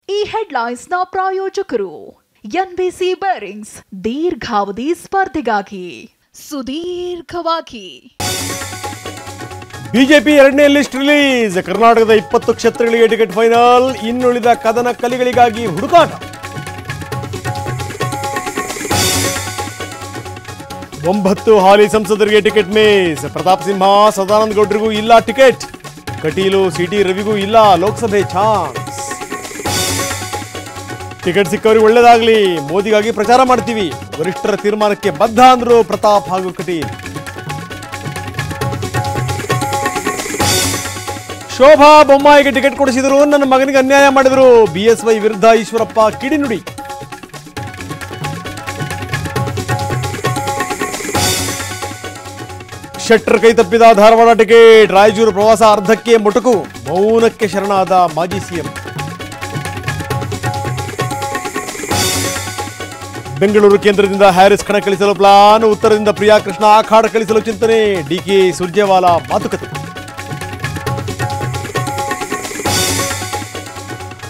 ಈ ಹೆಡ್ಲೈನ್ಸ್ನ ಪ್ರಾಯೋಜಕರು NBC bearings ದೀರ್ಘಾವಧಿ ಸ್ಪರ್ಧೆಗಾಗಿ ಸುದೀರ್ಘವಾಗಿ ಬಿಜೆಪಿ ಎರಡನೇ ಲಿಸ್ಟ್ ರಿಲೀಸ್. ಕರ್ನಾಟಕದ 20 ಕ್ಷೇತ್ರಗಳಿಗೆ ಟಿಕೆಟ್ ಫೈನಲ್. ಇನ್ನುಳಿದ ಕದನ ಕಲಿಗಳಿಗಾಗಿ ಹುಡುಕಾಟ. 9 ಹಾಲಿ ಸಂಸದರಿಗೆ ಟಿಕೆಟ್ ಮಿಸ್. ಪ್ರತಾಪ್ ಸಿಂಹ, ಸದಾನಂದ ಗೌಡರಿಗೂ ಇಲ್ಲ ಟಿಕೆಟ್. ಕಟೀಲು ಸಿಟಿ ರವಿಗೂ ಇಲ್ಲ ಲೋಕಸಭೆ ಚಾನ್ಸ್. ಟಿಕೆಟ್ ಸಿಕ್ಕವರಿಗೆ ಒಳ್ಳೆಯದಾಗಲಿ, ಮೋದಿಗಾಗಿ ಪ್ರಚಾರ ಮಾಡ್ತೀವಿ. ವರಿಷ್ಠರ ತೀರ್ಮಾನಕ್ಕೆ ಬದ್ಧ ಅಂದ್ರು ಪ್ರತಾಪ್ ಹಾಗೂ ಕಟೀಲ್. ಶೋಭಾ ಬೊಮ್ಮಾಯಿಗೆ ಟಿಕೆಟ್ ಕೊಡಿಸಿದರು, ನನ್ನ ಮಗನಿಗೆ ಅನ್ಯಾಯ ಮಾಡಿದರು. ಬಿಎಸ್ವೈ ವಿರುದ್ಧ ಈಶ್ವರಪ್ಪ ಕಿಡಿನುಡಿ. ಶೆಟ್ಟರ್ ಕೈ ತಪ್ಪಿದ ಧಾರವಾಡ ಟಿಕೆಟ್. ರಾಯಚೂರು ಪ್ರವಾಸ ಅರ್ಧಕ್ಕೆ ಮೊಟಕು. ಮೌನಕ್ಕೆ ಶರಣಾದ ಮಾಜಿ ಸಿಎಂ. ಬೆಂಗಳೂರು ಕೇಂದ್ರದಿಂದ ಹ್ಯಾರಿಸ್ ಕಣಕ್ಕಿಳಿಸಲು ಪ್ಲಾನ್. ಉತ್ತರದಿಂದ ಪ್ರಿಯಾ ಕೃಷ್ಣ ಅಖಾಡ ಕಳಿಸಲು ಚಿಂತನೆ. ಡಿಕೆ ಸುರ್ಜೇವಾಲಾ ಮಾತುಕತೆ.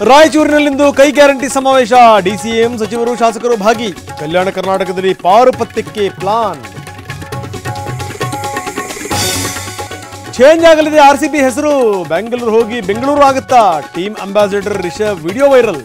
ರಾಯಚೂರಿನಲ್ಲಿಂದು ಕೈ ಗ್ಯಾರಂಟಿ ಸಮಾವೇಶ. ಡಿಸಿಎಂ, ಸಚಿವರು, ಶಾಸಕರು ಭಾಗಿ. ಕಲ್ಯಾಣ ಕರ್ನಾಟಕದಲ್ಲಿ ಪಾರುಪತ್ಯಕ್ಕೆ ಪ್ಲಾನ್. ಚೇಂಜ್ ಆಗಲಿದೆ ಆರ್ಸಿಬಿ ಹೆಸರು. ಬೆಂಗಳೂರು ಹೋಗಿ ಬೆಂಗಳೂರು ಆಗುತ್ತಾ? Team ambassador Rishabh video viral.